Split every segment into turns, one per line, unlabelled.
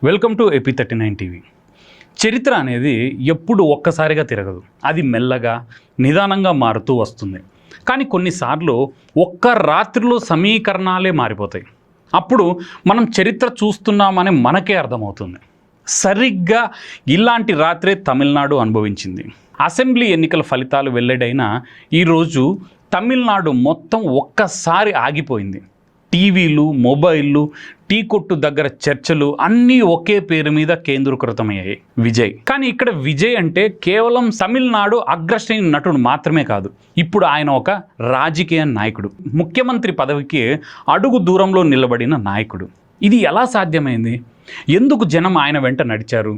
Welcome to AP39 TV. చరిత్ర అనేది ఎప్పుడు ఒక్కసారిగా తిరగదు. అది మెల్లగా నిదానంగా మారుతూ వస్తుంది. కానీ కొన్నిసార్లు ఒక్క రాత్రిలో సమీకరణాలే మారిపోతాయి. అప్పుడు మనం చరిత్ర చూస్తున్నామని మనకే అర్థమవుతుంది. సరిగ్గా ఇలాంటి రాత్రే తమిళనాడు అనుభవించింది. అసెంబ్లీ ఎన్నికల ఫలితాలు వెల్లడైన ఈరోజు తమిళనాడు మొత్తం ఒక్కసారి ఆగిపోయింది. టీవీలు, మొబైళ్ళు, టీ కొట్టు దగ్గర చర్చలు అన్నీ ఒకే పేరు మీద కేంద్రీకృతమయ్యాయి, విజయ్. కానీ ఇక్కడ విజయ్ అంటే కేవలం తమిళనాడు అగ్రశ్రేణి నటుడు మాత్రమే కాదు. ఇప్పుడు ఆయన ఒక రాజకీయ నాయకుడు, ముఖ్యమంత్రి పదవికి అడుగు దూరంలో నిలబడిన నాయకుడు. ఇది ఎలా సాధ్యమైంది? ఎందుకు జనం ఆయన వెంట నడిచారు?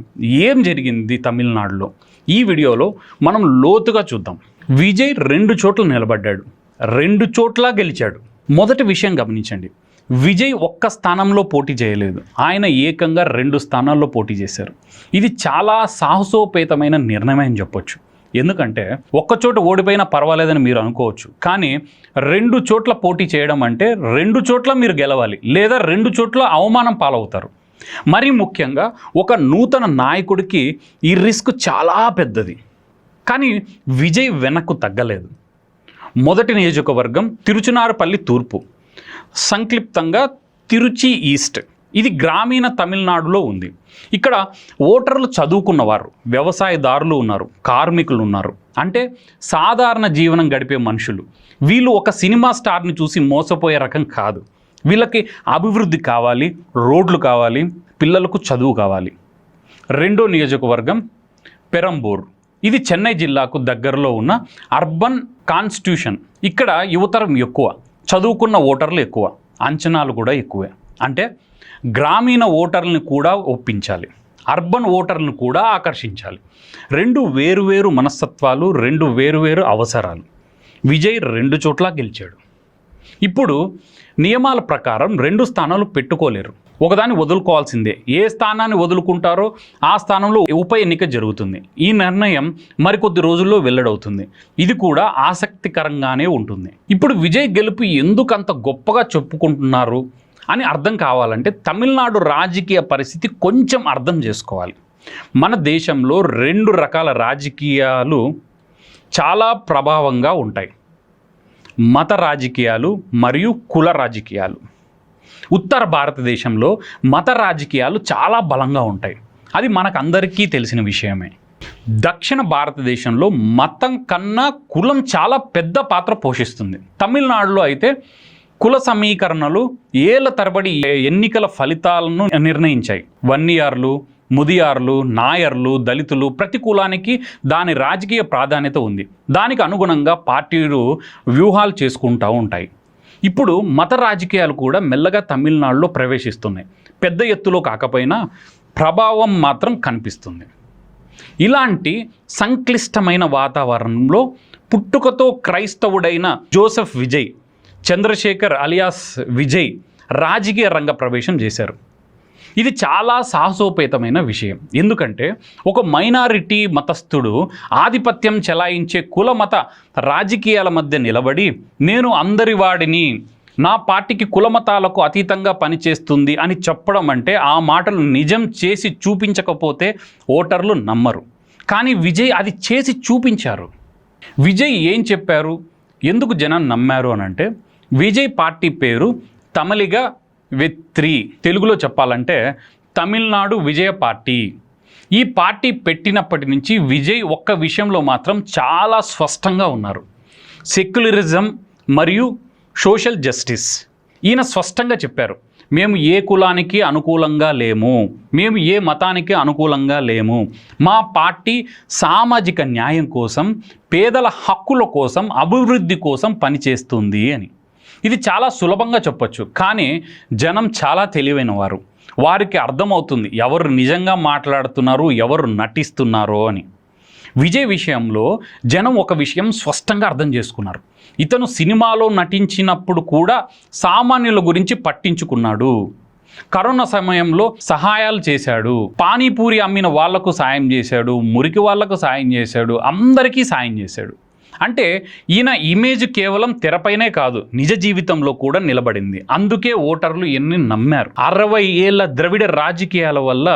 ఏం జరిగింది తమిళనాడులో? ఈ వీడియోలో మనం లోతుగా చూద్దాం. విజయ్ 2 చోట్ల నిలబడ్డాడు, 2 చోట్ల గెలిచాడు. మొదటి విషయం గమనించండి, విజయ్ ఒక్క స్థానంలో పోటీ చేయలేదు, ఆయన ఏకంగా 2 స్థానాల్లో పోటీ చేశారు. ఇది చాలా సాహసోపేతమైన నిర్ణయం అని చెప్పొచ్చు. ఎందుకంటే ఒక్కచోట ఓడిపోయినా పర్వాలేదని మీరు అనుకోవచ్చు, కానీ 2 చోట్ల పోటీ చేయడం అంటే 2 చోట్ల మీరు గెలవాలి, లేదా 2 చోట్ల అవమానం పాలవుతారు. మరీ ముఖ్యంగా ఒక నూతన నాయకుడికి ఈ రిస్క్ చాలా పెద్దది. కానీ విజయ్ వెనక్కు తగ్గలేదు. మొదటి నియోజకవర్గం తిరుచునారుపల్లి తూర్పు, సంక్షిప్తంగా తిరుచి ఈస్ట్. ఇది గ్రామీణ తమిళనాడులో ఉంది. ఇక్కడ ఓటర్లు చదువుకున్నవారు, వ్యవసాయదారులు ఉన్నారు, కార్మికులు ఉన్నారు, అంటే సాధారణ జీవనం గడిపే మనుషులు. వీళ్ళు ఒక సినిమా స్టార్ని చూసి మోసపోయే రకం కాదు. వీళ్ళకి అభివృద్ధి కావాలి, రోడ్లు కావాలి, పిల్లలకు చదువు కావాలి. రెండో నియోజకవర్గం పెరంబూర్. ఇది చెన్నై జిల్లాకు దగ్గరలో ఉన్న అర్బన్ కాన్స్టిట్యూషన్. ఇక్కడ యువతరం ఎక్కువ, చదువుకున్న ఓటర్లు ఎక్కువ, అంచనాలు కూడా ఎక్కువే. అంటే గ్రామీణ ఓటర్లను కూడా ఒప్పించాలి, అర్బన్ ఓటర్లను కూడా ఆకర్షించాలి. 2 వేరువేరు మనస్తత్వాలు, 2 వేరువేరు అవసరాలు. విజయ్ 2 చోట్ల గెలిచాడు. ఇప్పుడు నియమాల ప్రకారం 2 స్థానాలు పెట్టుకోలేరు, ఒకదాన్ని వదులుకోవాల్సిందే. ఏ స్థానాన్ని వదులుకుంటారో ఆ స్థానంలో ఉప ఎన్నిక జరుగుతుంది. ఈ నిర్ణయం మరికొద్ది రోజుల్లో వెల్లడవుతుంది. ఇది కూడా ఆసక్తికరంగానే ఉంటుంది. ఇప్పుడు విజయ్ గెలుపు ఎందుకు అంత గొప్పగా చెప్పుకుంటున్నారు అని అర్థం కావాలంటే తమిళనాడు రాజకీయ పరిస్థితి కొంచెం అర్థం చేసుకోవాలి. మన దేశంలో 2 రకాల రాజకీయాలు చాలా ప్రభావంగా ఉంటాయి: మత రాజకీయాలు మరియు కుల రాజకీయాలు. ఉత్తర భారతదేశంలో మత రాజకీయాలు చాలా బలంగా ఉంటాయి, అది మనకందరికీ తెలిసిన విషయమే. దక్షిణ భారతదేశంలో మతం కన్నా కులం చాలా పెద్ద పాత్ర పోషిస్తుంది. తమిళనాడులో అయితే కుల సమీకరణలు ఏళ్ల తరబడి ఎన్నికల ఫలితాలను నిర్ణయించాయి. వన్నియార్లు, ముదియార్లు, నాయర్లు, దళితులు, ప్రతి కులానికి దాని రాజకీయ ప్రాధాన్యత ఉంది. దానికి అనుగుణంగా పార్టీలు వ్యూహాలు చేసుకుంటూ ఉంటాయి. ఇప్పుడు మత రాజకీయాలు కూడా మెల్లగా తమిళనాడులో ప్రవేశిస్తున్నాయి. పెద్ద ఎత్తులో కాకపోయినా ప్రభావం మాత్రం కనిపిస్తుంది. ఇలాంటి సంక్లిష్టమైన వాతావరణంలో పుట్టుకతో క్రైస్తవుడైన జోసెఫ్ విజయ్, చంద్రశేఖర్ అలియాస్ విజయ్ రాజకీయ రంగ ప్రవేశం చేశారు. ఇది చాలా సాహసోపేతమైన విషయం. ఎందుకంటే ఒక మైనారిటీ మతస్థుడు ఆధిపత్యం చెలాయించే కుల మత రాజకీయాల మధ్య నిలబడి, నేను అందరి వాడిని, నా పార్టీకి కులమతాలకు అతీతంగా పనిచేస్తుంది అని చెప్పడం అంటే ఆ మాటలు నిజం చేసి చూపించకపోతే ఓటర్లు నమ్మరు. కానీ విజయ్ అది చేసి చూపించారు. విజయ్ ఏం చెప్పారు, ఎందుకు జనం నమ్మారు అని అంటే, విజయ్ పార్టీ పేరు తమిళిగ వెత్రి, తెలుగులో చెప్పాలంటే తమిళనాడు విజయ పార్టీ. ఈ పార్టీ పెట్టినప్పటి నుంచి విజయ్ ఒక్క విషయంలో మాత్రం చాలా స్పష్టంగా ఉన్నారు: సెక్యులరిజం మరియు సోషల్ జస్టిస్. ఈయన స్పష్టంగా చెప్పారు, మేము ఏ కులానికి అనుకూలంగా లేము, మేము ఏ మతానికి అనుకూలంగా లేము, మా పార్టీ సామాజిక న్యాయం కోసం, పేదల హక్కుల కోసం, అభివృద్ధి కోసం పనిచేస్తుంది అని. ఇది చాలా సులభంగా చెప్పొచ్చు, కానీ జనం చాలా తెలివైన వారు. వారికి అర్థమవుతుంది ఎవరు నిజంగా మాట్లాడుతున్నారు, ఎవరు నటిస్తున్నారో అని. విజయ్ విషయంలో జనం ఒక విషయం స్పష్టంగా అర్థం చేసుకున్నారు: ఇతను సినిమాలో నటించినప్పుడు కూడా సామాన్యుల గురించి పట్టించుకున్నాడు. కరోనా సమయంలో సహాయాలు చేశాడు, పానీపూరి అమ్మిన వాళ్లకు సాయం చేశాడు, మురికి వాళ్లకు సాయం చేశాడు, అందరికీ సాయం చేశాడు. అంటే ఈయన ఇమేజ్ కేవలం తెరపైనే కాదు, నిజ జీవితంలో కూడా నిలబడింది. అందుకే ఓటర్లు ఎన్ని నమ్మారు. 60 ఏళ్ల ద్రవిడ రాజకీయాల వల్ల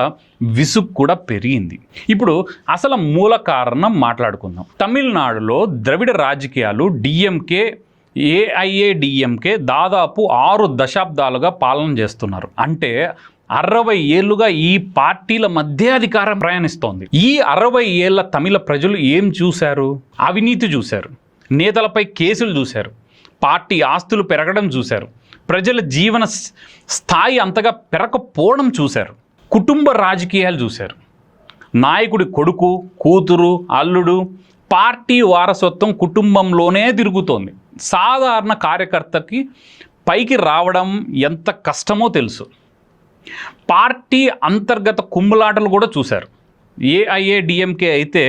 విసుగు కూడా పెరిగింది. ఇప్పుడు అసలు మూల కారణం మాట్లాడుకుందాం. తమిళనాడులో ద్రవిడ రాజకీయాలు డిఎంకే, ఏఐఏడిఎంకే దాదాపు 6 దశాబ్దాలుగా పాలన చేస్తున్నారు. అంటే 60 ఏళ్లుగా ఈ పార్టీల మధ్య అధికారం ప్రయాణిస్తోంది. ఈ 60 ఏళ్ల తమిళ ప్రజలు ఏం చూశారు? అవినీతి చూశారు, నేతలపై కేసులు చూశారు, పార్టీ ఆస్తులు పెరగడం చూశారు, ప్రజల జీవన స్థాయి అంతగా పెరగకపోవడం చూశారు, కుటుంబ రాజకీయాలు చూశారు. నాయకుడి కొడుకు, కూతురు, అల్లుడు పార్టీ వారసత్వం కుటుంబంలోనే తిరుగుతోంది. సాధారణ కార్యకర్తకి పైకి రావడం ఎంత కష్టమో తెలుసు. పార్టీ అంతర్గత కుమ్ములాటలు కూడా చూశారు. ఏఐఏడిఎంకే అయితే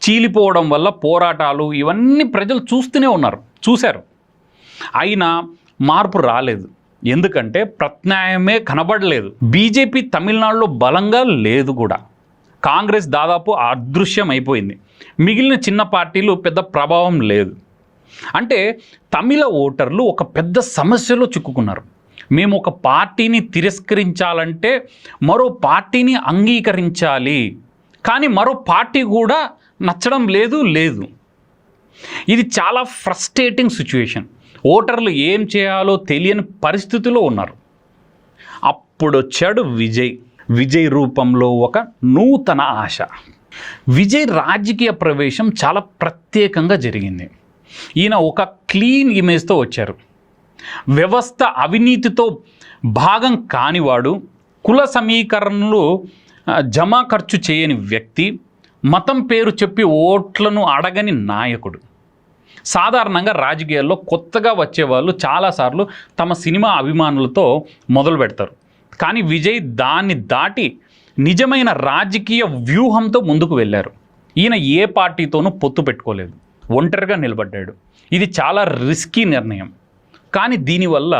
చీలిపోవడం వల్ల పోరాటాలు ఇవన్నీ ప్రజలు చూశారు. అయినా మార్పు రాలేదు. ఎందుకంటే ప్రత్యామ్నాయమే కనబడలేదు. బీజేపీ తమిళనాడులో బలంగా లేదు కూడా. కాంగ్రెస్ దాదాపు అదృశ్యం అయిపోయింది. మిగిలిన చిన్న పార్టీలు పెద్ద ప్రభావం లేదు. అంటే తమిళ ఓటర్లు ఒక పెద్ద సమస్యలో చిక్కుకున్నారు. మేము ఒక పార్టీని తిరస్కరించాలంటే మరో పార్టీని అంగీకరించాలి, కానీ మరో పార్టీ కూడా నచ్చడం లేదు. ఇది చాలా ఫ్రస్ట్రేటింగ్ సిచ్యువేషన్. ఓటర్లు ఏం చేయాలో తెలియని పరిస్థితిలో ఉన్నారు. అప్పుడు వచ్చాడు విజయ్ రూపంలో ఒక నూతన ఆశ. విజయ్ రాజకీయ ప్రవేశం చాలా ప్రత్యేకంగా జరిగింది. ఈయన ఒక క్లీన్ ఇమేజ్తో వచ్చారు. వ్యవస్థ అవినీతితో భాగం కానివాడు, కుల సమీకరణలు జమా ఖర్చు చేయని వ్యక్తి, మతం పేరు చెప్పి ఓట్లను అడగని నాయకుడు. సాధారణంగా రాజకీయాల్లో కొత్తగా వచ్చేవాళ్ళు చాలాసార్లు తమ సినిమా అభిమానులతో మొదలు పెడతారు. కానీ విజయ్ దాన్ని దాటి నిజమైన రాజకీయ వ్యూహంతో ముందుకు వెళ్ళారు. ఈయన ఏ పార్టీతోనూ పొత్తు పెట్టుకోలేదు, ఒంటరిగా నిలబడ్డాడు. ఇది చాలా రిస్కీ నిర్ణయం, కానీ దీనివల్ల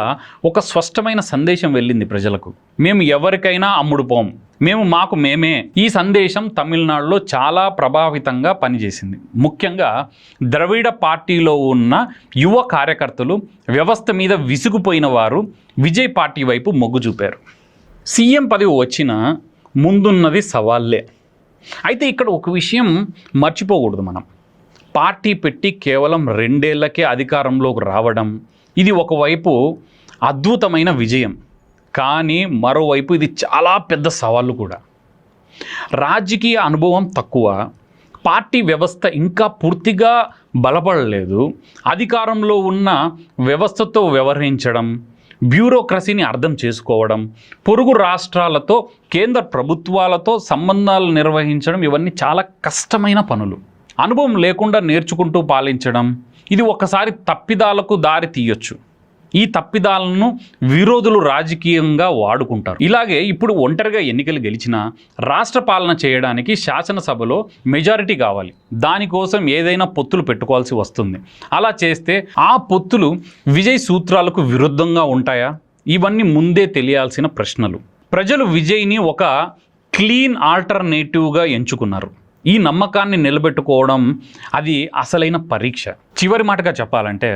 ఒక స్పష్టమైన సందేశం వెళ్ళింది ప్రజలకు. మేము ఎవరికైనా అమ్ముడుపోం, మాకు మేమే. ఈ సందేశం తమిళనాడులో చాలా ప్రభావితంగా పనిచేసింది. ముఖ్యంగా ద్రవిడ పార్టీలో ఉన్న యువ కార్యకర్తలు, వ్యవస్థ మీద విసిగిపోయిన వారు విజయ్ పార్టీ వైపు మొగ్గు చూపారు. సీఎం పదవి వచ్చినా ముందున్నది సవాళ్ళే. అయితే ఇక్కడ ఒక విషయం మర్చిపోకూడదు మనం. పార్టీ పెట్టి కేవలం 2 ఏళ్లకే అధికారంలోకి రావడం, ఇది ఒకవైపు అద్భుతమైన విజయం, కానీ మరోవైపు ఇది చాలా పెద్ద సవాళ్ళు కూడా. రాజకీయ అనుభవం తక్కువ, పార్టీ వ్యవస్థ ఇంకా పూర్తిగా బలపడలేదు, అధికారంలో ఉన్న వ్యవస్థతో వ్యవహరించడం, బ్యూరోక్రసీని అర్థం చేసుకోవడం, పొరుగు రాష్ట్రాలతో, కేంద్ర ప్రభుత్వాలతో సంబంధాలు నిర్వహించడం, ఇవన్నీ చాలా కష్టమైన పనులు. అనుభవం లేకుండా నేర్చుకుంటూ పాలించడం, ఇది ఒకసారి తప్పిదాలకు దారి తీయొచ్చు. ఈ తప్పిదాలను విరోధులు రాజకీయంగా వాడుకుంటారు. ఇలాగే ఇప్పుడు ఒంటరిగా ఎన్నికలు గెలిచినా రాష్ట్ర పాలన చేయడానికి శాసనసభలో మెజారిటీ కావాలి. దానికోసం ఏదైనా పొత్తులు పెట్టుకోవాల్సి వస్తుంది. అలా చేస్తే ఆ పొత్తులు విజయ్ సూత్రాలకు విరుద్ధంగా ఉంటాయా? ఇవన్నీ ముందే తెలియాల్సిన ప్రశ్నలు. ప్రజలు విజయ్ని ఒక క్లీన్ ఆల్టర్నేటివ్గా ఎంచుకున్నారు. ఈ నమ్మకాన్ని నిలబెట్టుకోవడం అది అసలైన పరీక్ష. చివరి మాటగా చెప్పాలంటే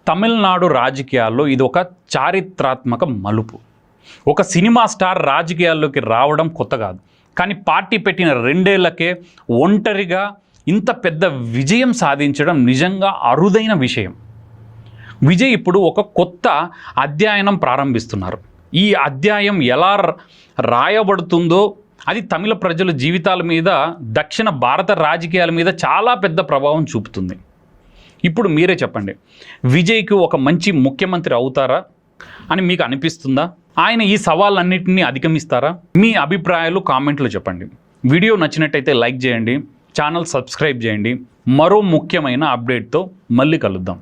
తమిళనాడు రాజకీయాల్లో ఇది ఒక చారిత్రాత్మక మలుపు. ఒక సినిమా స్టార్ రాజకీయాల్లోకి రావడం కొత్త కాదు, కానీ పార్టీ పెట్టిన 2 ఏళ్లకే ఒంటరిగా ఇంత పెద్ద విజయం సాధించడం నిజంగా అరుదైన విషయం. విజయ్ ఇప్పుడు ఒక కొత్త అధ్యయనం ప్రారంభిస్తున్నారు. ఈ అధ్యాయం ఎలా రాయబడుతుందో అది తమిళ ప్రజల జీవితాల మీద, దక్షిణ భారత రాజకీయాల మీద చాలా పెద్ద ప్రభావం చూపుతుంది. ఇప్పుడు మీరే చెప్పండి, విజయ్కి ఒక మంచి ముఖ్యమంత్రి అవుతారా అని మీకు అనిపిస్తుందా? ఆయన ఈ సవాళ్ళన్నింటినీ అధిగమిస్తారా? మీ అభిప్రాయాలు కామెంట్లో చెప్పండి. వీడియో నచ్చినట్టయితే లైక్ చేయండి, ఛానల్ సబ్స్క్రైబ్ చేయండి. మరో ముఖ్యమైన అప్డేట్తో మళ్ళీ కలుద్దాం.